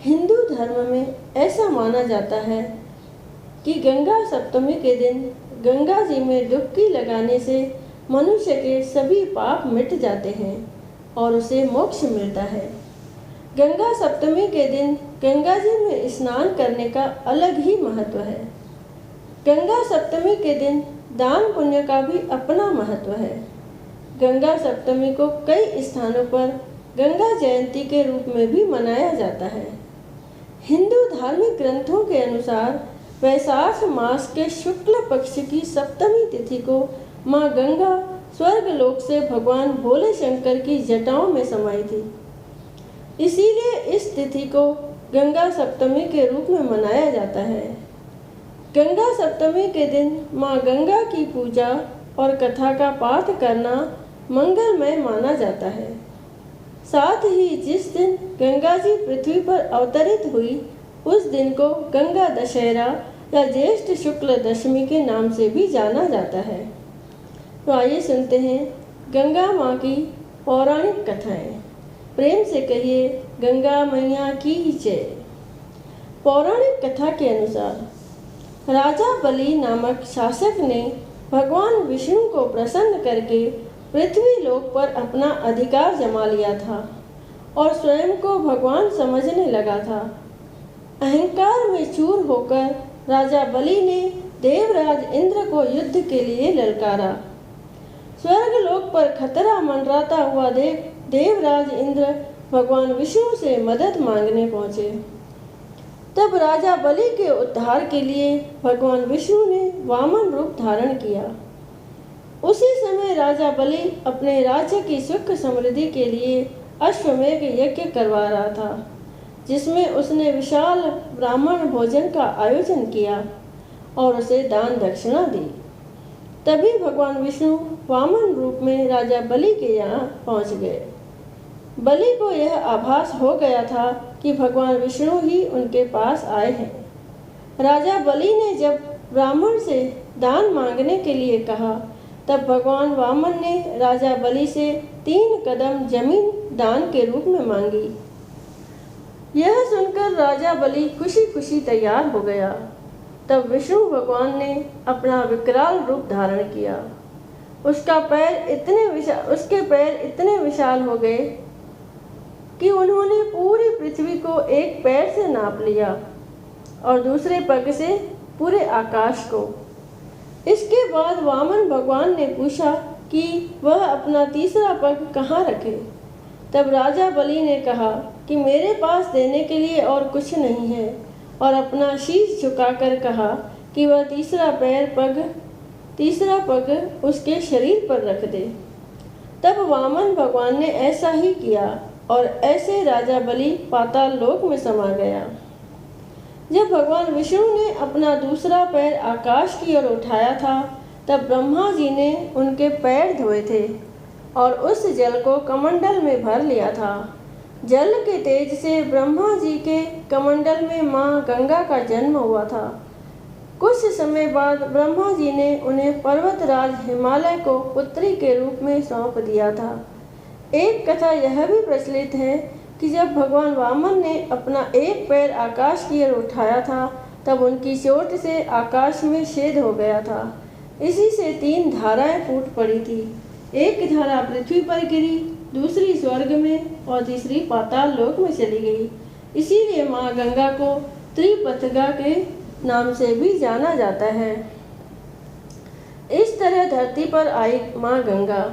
हिंदू धर्म में ऐसा माना जाता है कि गंगा सप्तमी के दिन गंगा जी में डुबकी लगाने से मनुष्य के सभी पाप मिट जाते हैं और उसे मोक्ष मिलता है। गंगा सप्तमी के दिन गंगा जी में स्नान करने का अलग ही महत्व है। गंगा सप्तमी के दिन दान पुण्य का भी अपना महत्व है। गंगा सप्तमी को कई स्थानों पर गंगा जयंती के रूप में भी मनाया जाता है। हिंदू धार्मिक ग्रंथों के अनुसार वैशाख मास के शुक्ल पक्ष की सप्तमी तिथि को माँ गंगा स्वर्ग लोक से भगवान भोले शंकर की जटाओं में समाई थी। इसीलिए इस तिथि को गंगा सप्तमी के रूप में मनाया जाता है। गंगा सप्तमी के दिन माँ गंगा की पूजा और कथा का पाठ करना मंगलमय माना जाता है। साथ ही जिस दिन गंगा जी पृथ्वी पर अवतरित हुई उस दिन को गंगा दशहरा या ज्येष्ठ शुक्ल दशमी के नाम से भी जाना जाता है। तो आइए सुनते हैं गंगा माँ की पौराणिक कथाएं। प्रेम से कहिए गंगा मैया की जय। पौराणिक कथा के अनुसार राजा बलि नामक शासक ने भगवान विष्णु को प्रसन्न करके पृथ्वी लोक पर अपना अधिकार जमा लिया था और स्वयं को भगवान समझने लगा था। अहंकार में चूर होकर राजा बलि ने देवराज इंद्र को युद्ध के लिए ललकारा। स्वर्ग लोक पर खतरा मंडराता हुआ देवराज इंद्र भगवान विष्णु से मदद मांगने पहुंचे। तब राजा बलि के उद्धार के लिए भगवान विष्णु ने वामन रूप धारण किया। उसी समय राजा बलि अपने राज्य की सुख समृद्धि के लिए अश्वमेध यज्ञ करवा रहा था, जिसमें उसने विशाल ब्राह्मण भोजन का आयोजन किया और उसे दान दक्षिणा दी। तभी भगवान विष्णु वामन रूप में राजा बलि के यहाँ पहुँच गए। बलि को यह आभास हो गया था कि भगवान विष्णु ही उनके पास आए हैं। राजा बलि ने जब ब्राह्मण से दान मांगने के लिए कहा तब भगवान वामन ने राजा बलि से 3 कदम जमीन दान के रूप में मांगी। यह सुनकर राजा बलि खुशी खुशी तैयार हो गया। तब विष्णु भगवान ने अपना विकराल रूप धारण किया। उसके पैर इतने विशाल हो गए कि उन्होंने पूरी पृथ्वी को एक पैर से नाप लिया और दूसरे पग से पूरे आकाश को। इसके बाद वामन भगवान ने पूछा कि वह अपना तीसरा पग कहाँ रखे। तब राजा बलि ने कहा कि मेरे पास देने के लिए और कुछ नहीं है और अपना शीश झुकाकर कहा कि वह तीसरा पग उसके शरीर पर रख दे। तब वामन भगवान ने ऐसा ही किया और ऐसे राजा बलि पाताल लोक में समा गया। जब भगवान विष्णु ने अपना दूसरा पैर आकाश की ओर उठाया था तब ब्रह्मा जी ने उनके पैर धोए थे और उस जल को कमंडल में भर लिया था। जल के तेज से ब्रह्मा जी के कमंडल में माँ गंगा का जन्म हुआ था। कुछ समय बाद ब्रह्मा जी ने उन्हें पर्वतराज हिमालय को पुत्री के रूप में सौंप दिया था। एक कथा यह भी प्रचलित है कि जब भगवान वामन ने अपना एक पैर आकाश की ओर उठाया था तब उनकी चोट से आकाश में छेद हो गया था। इसी से 3 धाराएं फूट पड़ी थी। एक धारा पृथ्वी पर गिरी, दूसरी स्वर्ग में और तीसरी पाताल लोक में चली गई। इसीलिए माँ गंगा को त्रिपथगा के नाम से भी जाना जाता है। इस तरह धरती पर आई माँ गंगा।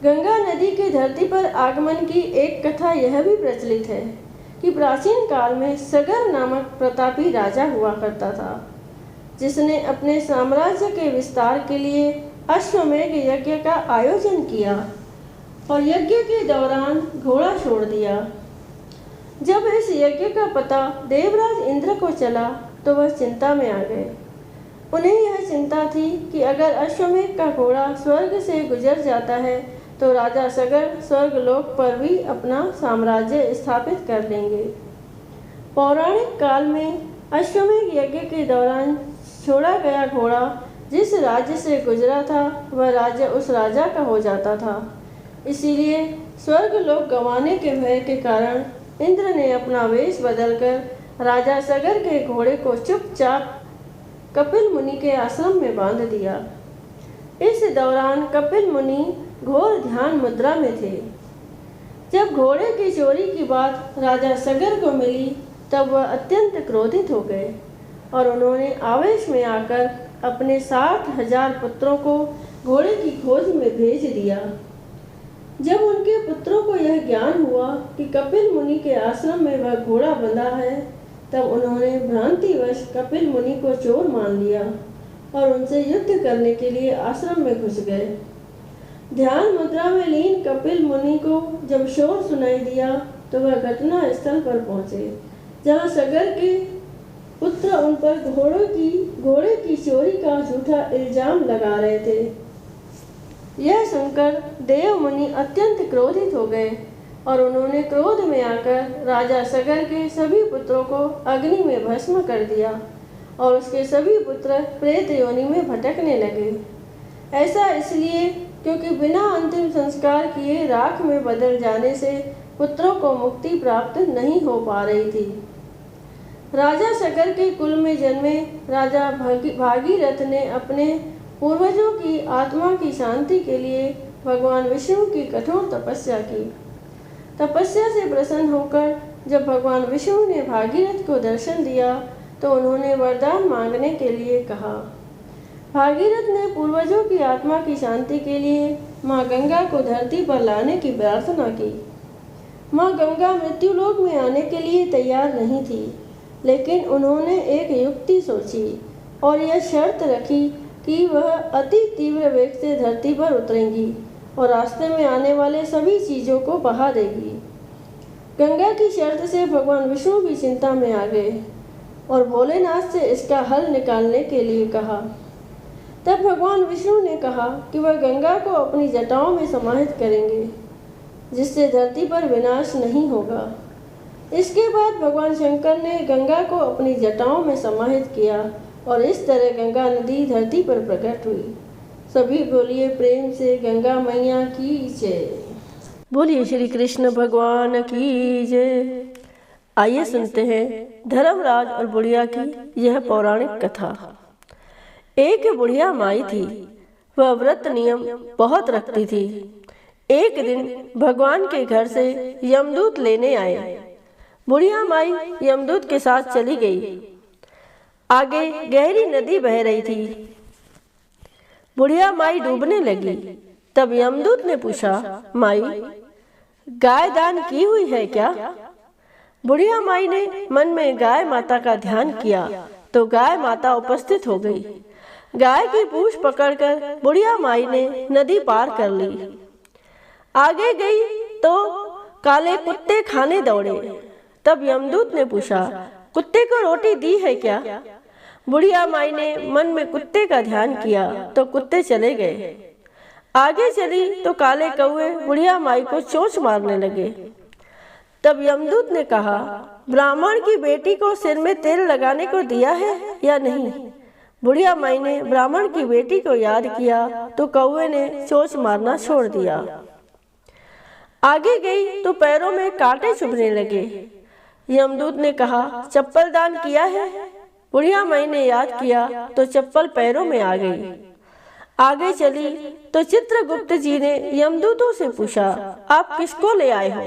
गंगा नदी के धरती पर आगमन की एक कथा यह भी प्रचलित है कि प्राचीन काल में सगर नामक प्रतापी राजा हुआ करता था, जिसने अपने साम्राज्य के विस्तार के लिए अश्वमेध यज्ञ का आयोजन किया और यज्ञ के दौरान घोड़ा छोड़ दिया। जब इस यज्ञ का पता देवराज इंद्र को चला तो वह चिंता में आ गए। उन्हें यह चिंता थी कि अगर अश्वमेध का घोड़ा स्वर्ग से गुजर जाता है तो राजा सगर स्वर्ग लोक पर भी अपना साम्राज्य स्थापित कर लेंगे। पौराणिक काल में अश्वमेध यज्ञ के दौरान छोड़ा गया घोड़ा जिस राज्य से गुजरा था वह राज्य उस राजा का हो जाता था। इसीलिए स्वर्ग लोक गंवाने के भय के कारण इंद्र ने अपना वेश बदलकर राजा सगर के घोड़े को चुपचाप कपिल मुनि के आश्रम में बांध दिया। इस दौरान कपिल मुनि घोर ध्यान मुद्रा में थे। जब घोड़े की चोरी की बात राजा सगर को मिली तब वह अत्यंत क्रोधित हो गए और उन्होंने आवेश में आकर अपने 60,000 पुत्रों को घोड़े की खोज में भेज दिया। जब उनके पुत्रों को यह ज्ञान हुआ कि कपिल मुनि के आश्रम में वह घोड़ा बंधा है, तब उन्होंने भ्रांतिवश कपिल मुनि को चोर मान लिया और उनसे युद्ध करने के लिए आश्रम में घुस गए। ध्यान मुद्रा में लीन कपिल मुनि को जब शोर सुनाई दिया तो वह घटना स्थल पर पहुंचे, जहां सगर के पुत्र उन पर घोड़े की चोरी का झूठा इल्जाम लगा रहे थे। यह सुनकर देव मुनि अत्यंत क्रोधित हो गए और उन्होंने क्रोध में आकर राजा सगर के सभी पुत्रों को अग्नि में भस्म कर दिया और उसके सभी पुत्र प्रेत योनि में भटकने लगे। ऐसा इसलिए क्योंकि बिना अंतिम संस्कार किए राख में बदल जाने से पुत्रों को मुक्ति प्राप्त नहीं हो पा रही थी। राजा सगर के कुल में जन्मे राजा भागीरथ ने अपने पूर्वजों की आत्मा की शांति के लिए भगवान विष्णु की कठोर तपस्या की। तपस्या से प्रसन्न होकर जब भगवान विष्णु ने भागीरथ को दर्शन दिया तो उन्होंने वरदान मांगने के लिए कहा। भागीरथ ने पूर्वजों की आत्मा की शांति के लिए माँ गंगा को धरती पर लाने की प्रार्थना की। माँ गंगा मृत्युलोक में आने के लिए तैयार नहीं थी, लेकिन उन्होंने एक युक्ति सोची और यह शर्त रखी कि वह अति तीव्र वेग से धरती पर उतरेंगी और रास्ते में आने वाले सभी चीज़ों को बहा देगी। गंगा की शर्त से भगवान विष्णु भी चिंता में आ गए और भोलेनाथ से इसका हल निकालने के लिए कहा। तब भगवान विष्णु ने कहा कि वह गंगा को अपनी जटाओं में समाहित करेंगे, जिससे धरती पर विनाश नहीं होगा। इसके बाद भगवान शंकर ने गंगा को अपनी जटाओं में समाहित किया और इस तरह गंगा नदी धरती पर प्रकट हुई। सभी बोलिए प्रेम से गंगा मैया की जय। बोलिए श्री कृष्ण भगवान की जय। आइए सुनते हैं धर्मराज और बुढ़िया की यह पौराणिक कथा। एक बुढ़िया माई थी, वह व्रत नियम बहुत रखती थी। एक दिन भगवान के घर से यमदूत लेने आए। बुढ़िया माई यमदूत के साथ चली गई। आगे गहरी नदी बह रही थी। बुढ़िया माई डूबने लगी। तब यमदूत ने पूछा, माई गाय दान की हुई है क्या? बुढ़िया माई ने मन में गाय माता का ध्यान किया तो गाय माता उपस्थित हो गई। गाय की पूंछ पकड़कर बुढ़िया माई ने नदी पार कर ली। आगे गई तो काले कुत्ते खाने दौड़े। तब यमदूत ने पूछा, कुत्ते को रोटी दी है क्या? बुढ़िया माई ने मन में कुत्ते का ध्यान किया तो कुत्ते चले गए। आगे चली तो काले कौवे बुढ़िया माई को चोंच मारने लगे। तब यमदूत ने कहा, ब्राह्मण की बेटी को सिर में तेल लगाने को दिया है या नहीं? बुढ़िया माई ने ब्राह्मण की बेटी को याद किया तो कौवे ने चोंच मारना छोड़ दिया। आगे गई तो पैरों में कांटे चुभने लगे। यमदूत ने कहा, चप्पल दान किया है? बुढ़िया माई ने याद किया तो चप्पल पैरों में आ गई। आगे चली तो चित्रगुप्त जी ने यमदूतों से पूछा, आप किसको ले आए हो?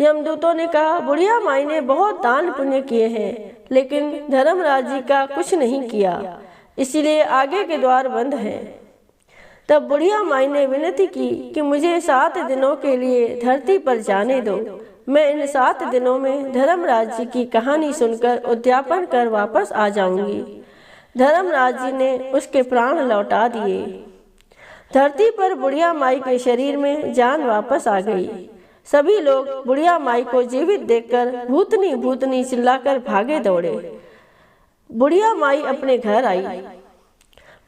यमदूतों ने कहा, बुढ़िया माई ने बहुत दान पुण्य किए हैं, लेकिन धर्मराज जी का कुछ नहीं किया, इसीलिए आगे के द्वार बंद हैं। तब बुढ़िया माई ने विनती की कि मुझे 7 दिनों के लिए धरती पर जाने दो। मैं इन 7 दिनों में धर्मराज जी की कहानी सुनकर उद्यापन कर वापस आ जाऊंगी। धर्मराज जी ने उसके प्राण लौटा दिए। धरती पर बुढ़िया माई के शरीर में जान वापस आ गई। सभी लोग बुढ़िया माई को जीवित देखकर भूतनी भूतनी चिल्लाकर भागे दौड़े। बुढ़िया माई अपने घर आई।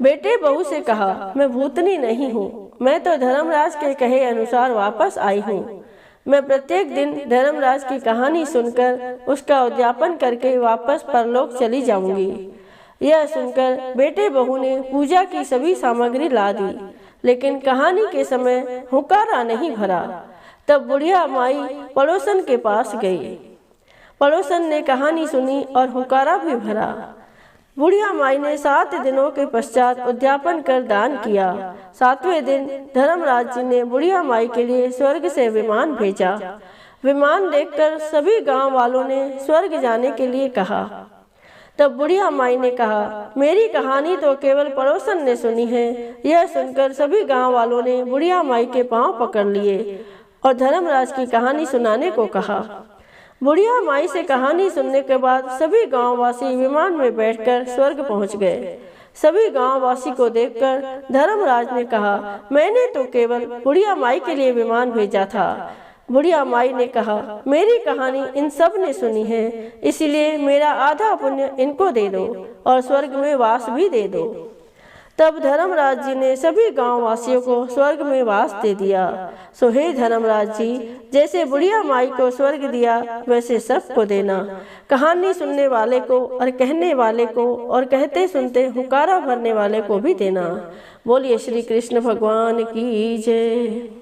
बेटे बहू से कहा, मैं भूतनी नहीं हूँ, मैं तो धर्मराज के कहे अनुसार वापस आई हूँ। मैं प्रत्येक दिन धर्मराज की कहानी सुनकर उसका उद्यापन करके वापस परलोक चली जाऊंगी। यह सुनकर बेटे बहू ने पूजा की सभी सामग्री ला दी, लेकिन कहानी के समय हुंकारा नहीं भरा। तब बुढ़िया माई पड़ोसन के पास गई। पड़ोसन ने कहानी सुनी और हुंकारा भी भरा। बुढ़िया माई ने 7 दिनों के पश्चात उद्यापन कर दान किया। 7वें दिन धर्मराज जी ने बुढ़िया माई के लिए स्वर्ग से विमान भेजा। विमान देखकर सभी गांव वालों ने स्वर्ग जाने के लिए कहा। तब बुढ़िया माई ने कहा, मेरी कहानी तो केवल पड़ोसन ने सुनी है। यह सुनकर सभी गांव वालों ने बुढ़िया माई के पांव पकड़ लिए और धर्मराज की कहानी सुनाने को कहा। बुढ़िया माई से कहानी सुनने के बाद सभी गांववासी विमान में बैठकर स्वर्ग पहुंच गए। सभी गांववासी को देखकर धर्मराज ने कहा, मैंने तो केवल बुढ़िया माई के लिए विमान भेजा था। बुढ़िया माई ने कहा, मेरी कहानी इन सब ने सुनी है, इसलिए मेरा आधा पुण्य इनको दे दो और स्वर्ग में वास भी दे दो। तब धर्मराज जी ने सभी गांववासियों को स्वर्ग में वास दे दिया। सो हे धर्मराज जी, जैसे बुढ़िया माई को स्वर्ग दिया वैसे सबको देना। कहानी सुनने वाले को और कहने वाले को और कहते सुनते हुंकारा भरने वाले को भी देना। बोलिए श्री कृष्ण भगवान की जय।